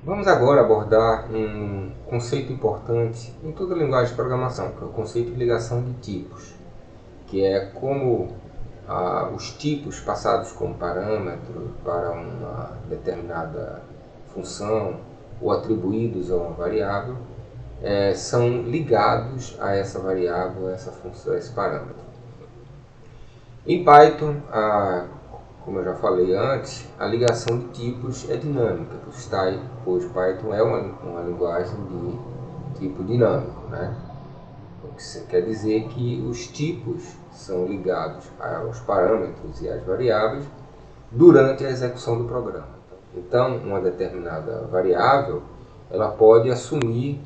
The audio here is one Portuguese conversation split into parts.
Vamos agora abordar um conceito importante em toda a linguagem de programação, que é o conceito de ligação de tipos, que é como os tipos passados como parâmetro para uma determinada função ou atribuídos a uma variável são ligados a essa variável, a essa função, a esse parâmetro. Em Python, como eu já falei antes, a ligação de tipos é dinâmica, pois Python é uma linguagem de tipo dinâmico, né? O que quer dizer que os tipos são ligados aos parâmetros e às variáveis durante a execução do programa. Então, uma determinada variável ela pode assumir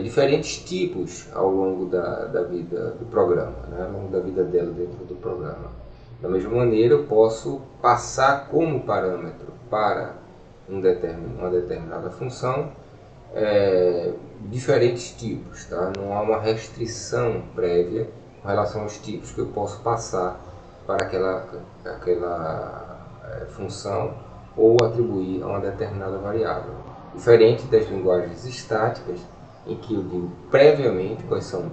diferentes tipos ao longo da vida do programa, né? Ao longo da vida dela dentro do programa. Da mesma maneira, eu posso passar como parâmetro para uma determinada função diferentes tipos, tá? Não há uma restrição prévia com relação aos tipos que eu posso passar para aquela função ou atribuir a uma determinada variável. Diferente das linguagens estáticas, em que eu digo previamente quais são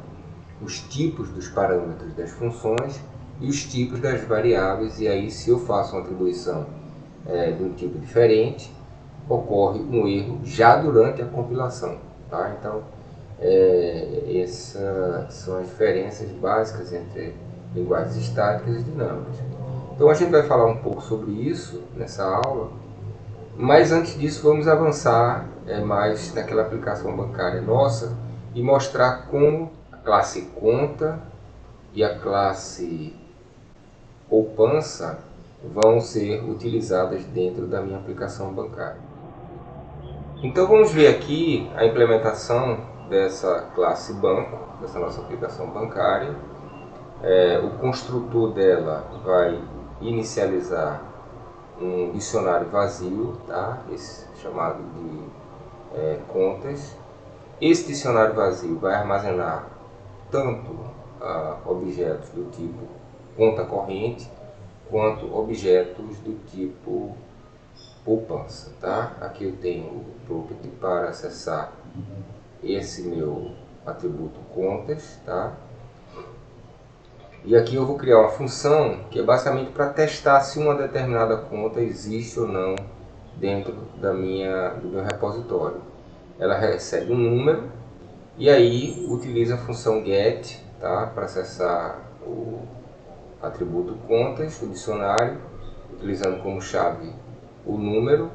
os tipos dos parâmetros das funções e os tipos das variáveis, e aí se eu faço uma atribuição de um tipo diferente, ocorre um erro já durante a compilação. Tá? Então, essas são as diferenças básicas entre linguagens estáticas e dinâmicas. Então a gente vai falar um pouco sobre isso nessa aula, mas antes disso vamos avançar mais naquela aplicação bancária nossa e mostrar como a classe conta e a classe poupança vão ser utilizadas dentro da minha aplicação bancária. Então vamos ver aqui a implementação dessa classe banco, dessa nossa aplicação bancária. O construtor dela vai inicializar um dicionário vazio, tá? Esse chamado de contas. Esse dicionário vazio vai armazenar tanto objetos do tipo conta corrente quanto objetos do tipo poupança, tá? Aqui eu tenho o property para acessar esse meu atributo contas, tá? E aqui eu vou criar uma função que é basicamente para testar se uma determinada conta existe ou não dentro do meu repositório. Ela recebe um número e aí utiliza a função get, tá? Para acessar o atributo contas, o dicionário, utilizando como chave o número,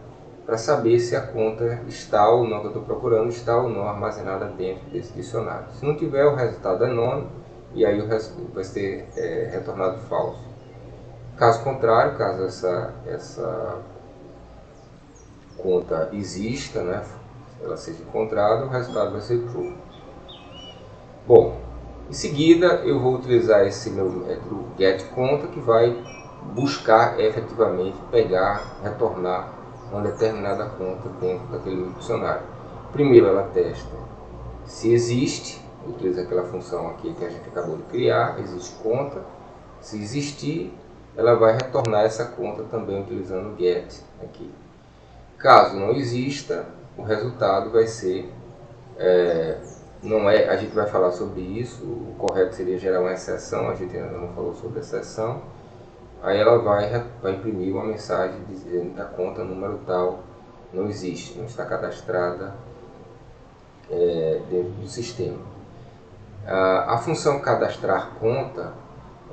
para saber se a conta está ou não, que eu estou procurando, está ou não armazenada dentro desse dicionário. Se não tiver, o resultado é none, e aí o resultado vai ser retornado falso. Caso contrário, caso essa conta exista, né, ela seja encontrada, o resultado vai ser true. Bom, em seguida eu vou utilizar esse meu método getConta, que vai buscar efetivamente retornar uma determinada conta dentro daquele dicionário. Primeiro ela testa se existe, utiliza aquela função aqui que a gente acabou de criar, existe conta. Se existir, ela vai retornar essa conta também utilizando o get aqui. Caso não exista, o resultado vai ser a gente vai falar sobre isso, o correto seria gerar uma exceção, a gente ainda não falou sobre exceção. Aí ela vai imprimir uma mensagem dizendo que a conta número tal não existe, não está cadastrada dentro do sistema. A função cadastrar conta,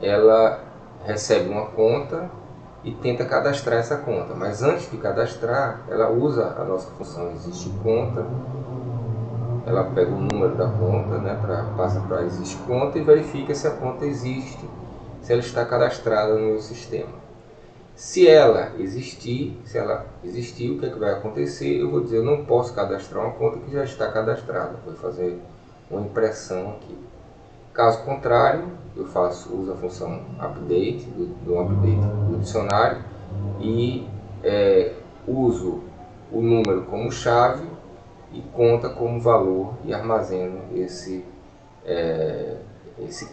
ela recebe uma conta e tenta cadastrar essa conta, mas antes de cadastrar, ela usa a nossa função existe conta. Ela pega o número da conta, né, passa para existe conta e verifica se a conta existe, se ela está cadastrada no meu sistema. Se ela existir, o que vai acontecer? Eu vou dizer, eu não posso cadastrar uma conta que já está cadastrada. Vou fazer uma impressão aqui. Caso contrário, eu uso a função update, do update do dicionário, e uso o número como chave e conta como valor e armazeno esse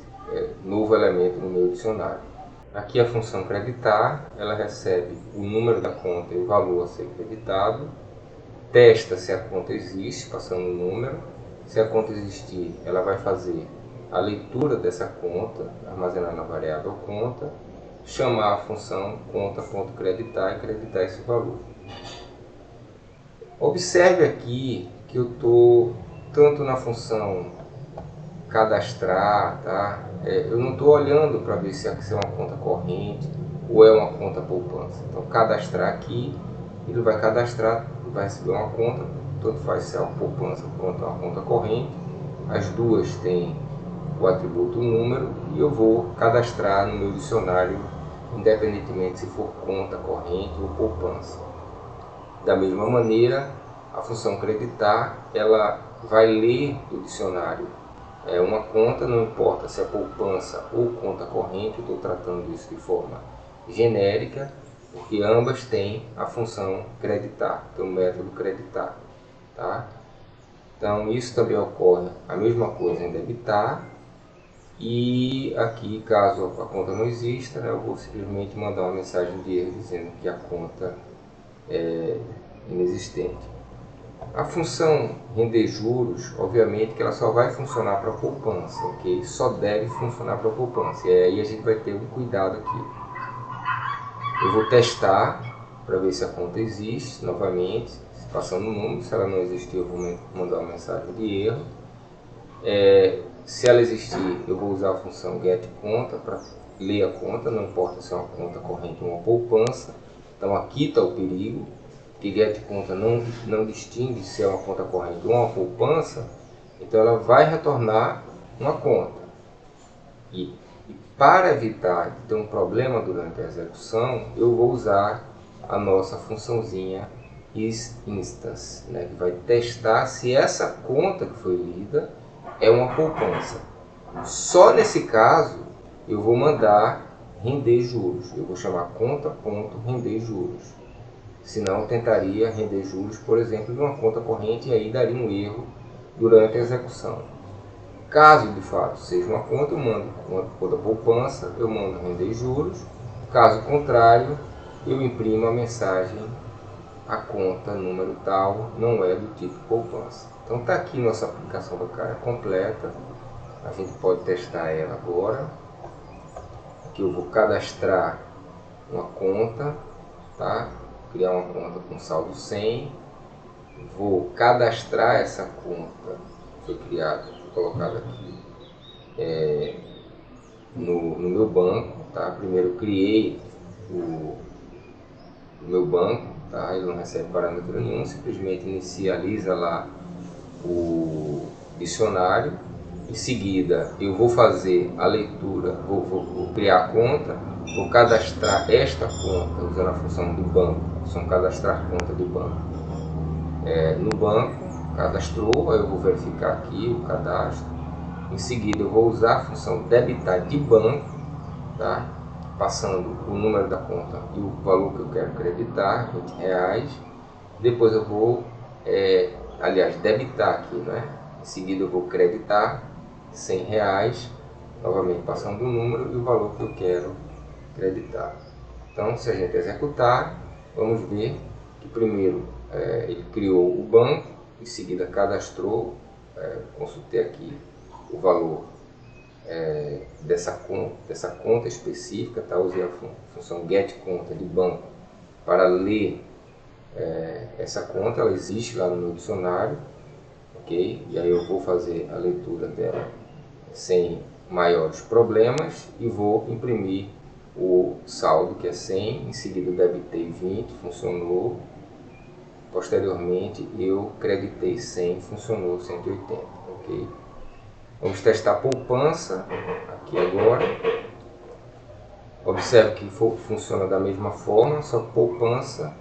novo elemento no meu dicionário. Aqui a função creditar, ela recebe o número da conta e o valor a ser creditado, testa se a conta existe, passando o número. Se a conta existir, ela vai fazer a leitura dessa conta, armazenar na variável conta, chamar a função conta.creditar e creditar esse valor. Observe aqui que eu estou tanto na função cadastrar, tá? Eu não estou olhando para ver se é uma conta corrente ou é uma conta poupança. Então, cadastrar aqui, ele vai cadastrar, vai receber uma conta, tanto faz se é uma poupança quanto uma conta corrente. As duas têm o atributo número e eu vou cadastrar no meu dicionário, independentemente se for conta corrente ou poupança. Da mesma maneira, a função creditar, ela vai ler do dicionário uma conta, não importa se é poupança ou conta corrente, eu estou tratando isso de forma genérica, porque ambas têm a função creditar, tem o método creditar. Tá? Então isso também ocorre a mesma coisa em debitar, e aqui, caso a conta não exista, eu vou simplesmente mandar uma mensagem de erro dizendo que a conta é inexistente. A função render juros, obviamente que ela só vai funcionar para poupança, ok? Só deve funcionar para poupança. E aí a gente vai ter um cuidado aqui. Eu vou testar para ver se a conta existe, novamente, passando o número. Se ela não existir, eu vou mandar uma mensagem de erro. Se ela existir, eu vou usar a função getConta para ler a conta, não importa se é uma conta corrente ou uma poupança. Então aqui está o perigo, que getConta não distingue se é uma conta corrente ou uma poupança, então ela vai retornar uma conta. E para evitar de ter um problema durante a execução, eu vou usar a nossa funçãozinha isInstance, que vai testar se essa conta que foi lida é uma poupança. Só nesse caso eu vou mandar render juros, eu vou chamar conta.render juros. Senão eu tentaria render juros, por exemplo, de uma conta corrente, e aí daria um erro durante a execução. Caso de fato seja uma conta, eu mando uma conta poupança, eu mando render juros. Caso contrário, eu imprimo a mensagem: a conta número tal não é do tipo poupança. Então está aqui nossa aplicação bancária completa. A gente pode testar ela agora. Aqui eu vou cadastrar uma conta, tá? Criar uma conta com saldo 100, vou cadastrar essa conta que foi criada, colocada aqui no meu banco, tá? Primeiro eu criei o meu banco, tá? Ele não recebe parâmetro nenhum, simplesmente inicializa lá o dicionário. Em seguida eu vou fazer a leitura, vou criar a conta, vou cadastrar esta conta usando a função do banco, função cadastrar conta do banco. No banco, cadastrou, aí eu vou verificar aqui o cadastro. Em seguida eu vou usar a função debitar de banco, tá? Passando o número da conta e o valor que eu quero creditar, R$20. Depois eu vou, debitar aqui, né? Em seguida eu vou creditar R$100, novamente passando o número e o valor que eu quero creditar. Então, se a gente executar, vamos ver que primeiro ele criou o banco, em seguida cadastrou, consultei aqui o valor dessa conta específica, tá? Usei a função getConta de banco para ler essa conta, ela existe lá no meu dicionário, ok? E aí eu vou fazer a leitura dela sem maiores problemas e vou imprimir o saldo, que é 100, em seguida debitei 20, funcionou. Posteriormente eu creditei 100, funcionou 180, ok? Vamos testar a poupança aqui agora. Observe que funciona da mesma forma, só que poupança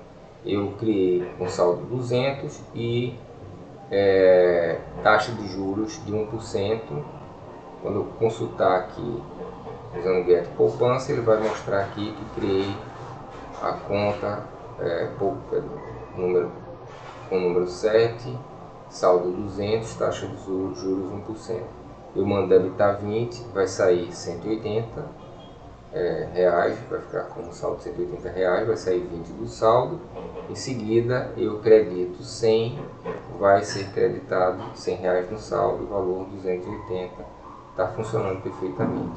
eu criei um saldo 200 e taxa de juros de 1%. Quando eu consultar aqui usando o get poupança, ele vai mostrar aqui que criei a conta com número 7, saldo 200, taxa de juros 1%. eu mando debitar 20, vai sair 180 reais, vai ficar com um saldo de 180 reais, vai sair 20 do saldo. Em seguida eu credito 100, vai ser creditado 100 reais no saldo, valor 280, está funcionando perfeitamente.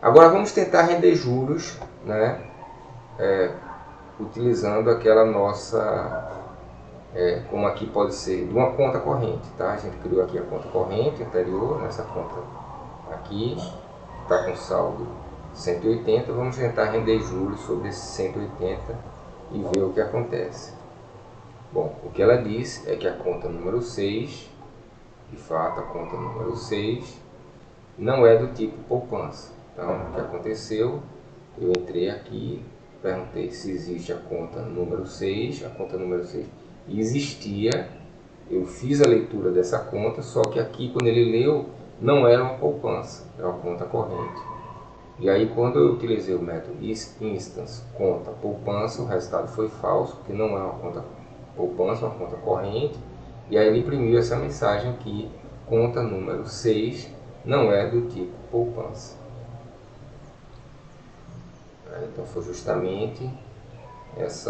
Agora vamos tentar render juros, né, utilizando aquela nossa, como aqui pode ser, de uma conta corrente, tá? A gente criou aqui a conta corrente anterior, nessa conta aqui, está com saldo 180, vamos tentar render juros sobre esse 180 e ver o que acontece. Bom, o que ela diz é que a conta número 6, de fato a conta número 6, não é do tipo poupança. Então, o que aconteceu? Eu entrei aqui, perguntei se existe a conta número 6, a conta número 6 existia, eu fiz a leitura dessa conta, só que aqui quando ele leu, não era uma poupança, era uma conta corrente. E aí quando eu utilizei o método instance conta poupança, o resultado foi falso, porque não é uma conta poupança, é uma conta corrente. E aí ele imprimiu essa mensagem aqui, conta número 6 não é do tipo poupança. Então foi justamente esse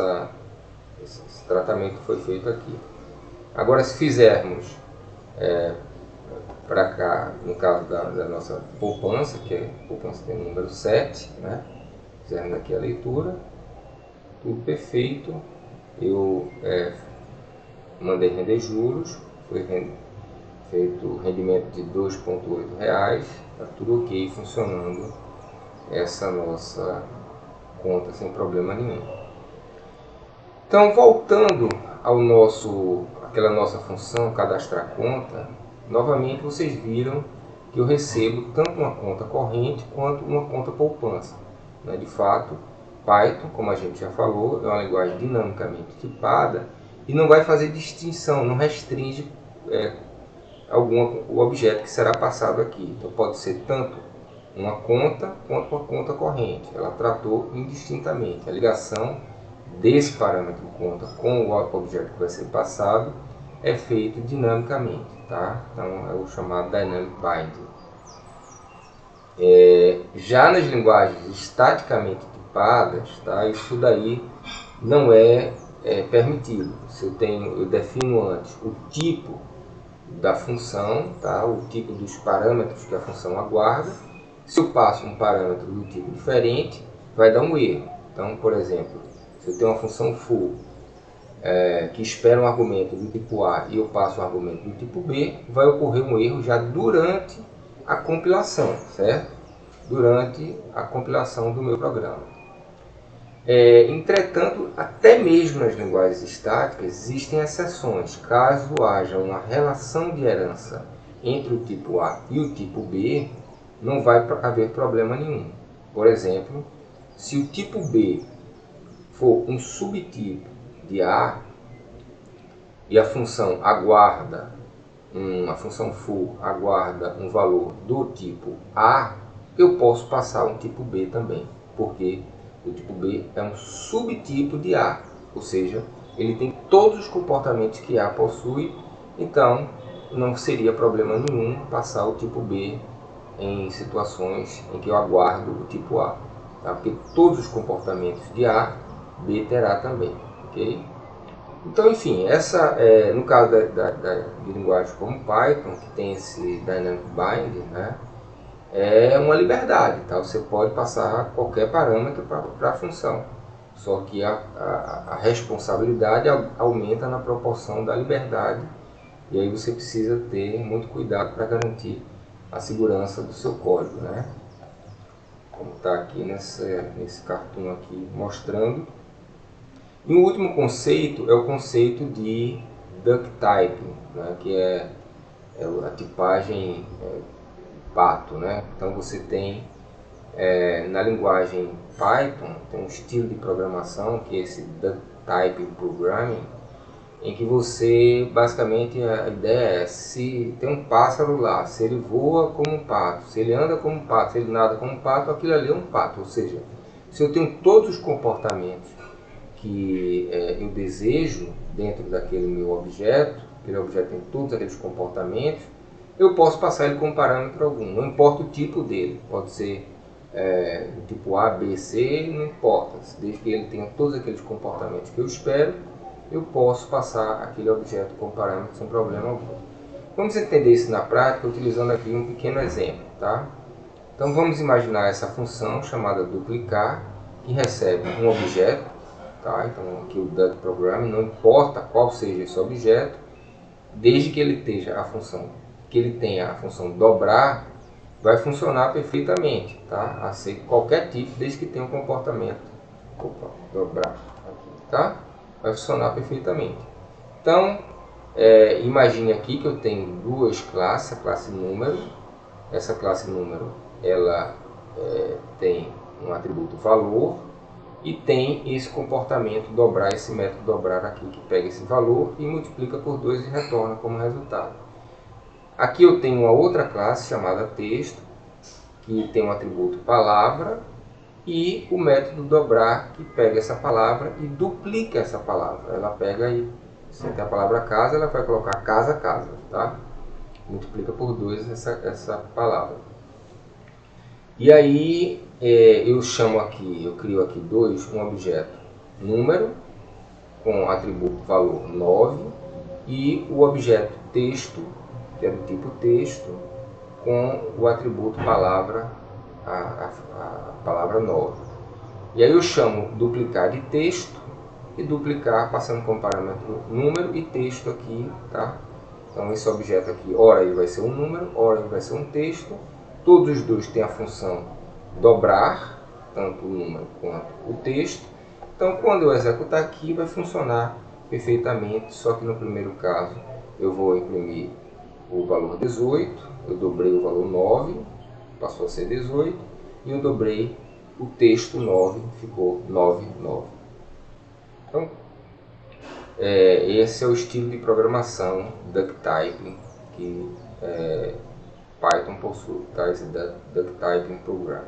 tratamento que foi feito aqui. Agora se fizermos para cá, no caso da nossa poupança, que é poupança tem o número 7, né? Fizermos aqui a leitura, tudo perfeito. Eu mandei render juros, foi feito o rendimento de R$ 2,8, está tudo ok, funcionando essa nossa conta sem problema nenhum. Então, voltando àquela nossa função cadastrar conta, novamente vocês viram que eu recebo tanto uma conta corrente quanto uma conta poupança. De fato, Python, como a gente já falou, é uma linguagem dinamicamente tipada e não vai fazer distinção, não restringe o objeto que será passado aqui. Então pode ser tanto uma conta quanto uma conta corrente. Ela tratou indistintamente a ligação desse parâmetro conta com o objeto que vai ser passado é feito dinamicamente, tá? Então é o chamado Dynamic Binding. Já nas linguagens estaticamente tipadas, tá? Isso daí não é permitido. Se eu defino antes o tipo da função, tá? O tipo dos parâmetros que a função aguarda. Se eu passo um parâmetro do tipo diferente, vai dar um erro. Então, por exemplo, se eu tenho uma função for que espera um argumento do tipo A e eu passo um argumento do tipo B, vai ocorrer um erro já durante a compilação, certo? Durante a compilação do meu programa. Entretanto, até mesmo nas linguagens estáticas existem exceções. Caso haja uma relação de herança entre o tipo A e o tipo B, não vai haver problema nenhum. Por exemplo, se o tipo B for um subtipo de A e a função aguarda, a função for aguarda um valor do tipo A, eu posso passar um tipo B também, porque o tipo B é um subtipo de A, ou seja, ele tem todos os comportamentos que A possui, então não seria problema nenhum passar o tipo B em situações em que eu aguardo o tipo A, tá? Porque todos os comportamentos de A, B terá também, ok? Então, enfim, no caso de linguagens como Python, que tem esse Dynamic Binding, né, é uma liberdade, tá? Você pode passar qualquer parâmetro para a função, só que a responsabilidade aumenta na proporção da liberdade, e aí você precisa ter muito cuidado para garantir a segurança do seu código, né? Como está aqui nesse cartoon aqui mostrando. E o último conceito é o conceito de duck typing, né? Que é a tipagem pato, né? Então você tem na linguagem Python tem um estilo de programação que é esse duck typing programming, em que você, basicamente, a ideia é, se tem um pássaro lá, se ele voa como um pato, se ele anda como um pato, se ele nada como um pato, aquilo ali é um pato. Ou seja, se eu tenho todos os comportamentos que eu desejo dentro daquele meu objeto, aquele objeto tem todos aqueles comportamentos, eu posso passar ele com parâmetro algum, não importa o tipo dele, pode ser do tipo A, B, C, não importa, desde que ele tenha todos aqueles comportamentos que eu espero, eu posso passar aquele objeto com parâmetro sem problema algum. Vamos entender isso na prática utilizando aqui um pequeno exemplo, tá? Então vamos imaginar essa função chamada duplicar, que recebe um objeto, tá? Então aqui o duck program, não importa qual seja esse objeto, desde que ele tenha a função dobrar, vai funcionar perfeitamente, tá? Aceita qualquer tipo, desde que tenha um comportamento dobrar, tá? Vai funcionar perfeitamente. Então, imagine aqui que eu tenho duas classes, a classe número. Essa classe número, ela tem um atributo valor e tem esse comportamento dobrar, esse método dobrar aqui, que pega esse valor e multiplica por 2 e retorna como resultado. Aqui eu tenho uma outra classe chamada texto, que tem um atributo palavra, e o método dobrar, que pega essa palavra e duplica essa palavra. Ela pega e, se tem a palavra casa, ela vai colocar casa, casa, tá? Multiplica por 2 essa palavra. E aí eu crio aqui um objeto número, com atributo valor 9, e o objeto texto, que é do tipo texto, com o atributo palavra, a palavra 9. E aí eu chamo duplicar de texto e duplicar passando como parâmetro número e texto aqui, tá? Então esse objeto aqui, ora ele vai ser um número, ora ele vai ser um texto. Todos os dois têm a função dobrar, tanto o número quanto o texto. Então quando eu executar aqui vai funcionar perfeitamente, só que no primeiro caso eu vou imprimir o valor 18, eu dobrei o valor 9, passou a ser 18, e eu dobrei o texto 9, ficou 9, 9. Então, esse é o estilo de programação duck typing que Python possui, tá? Esse duck typing program.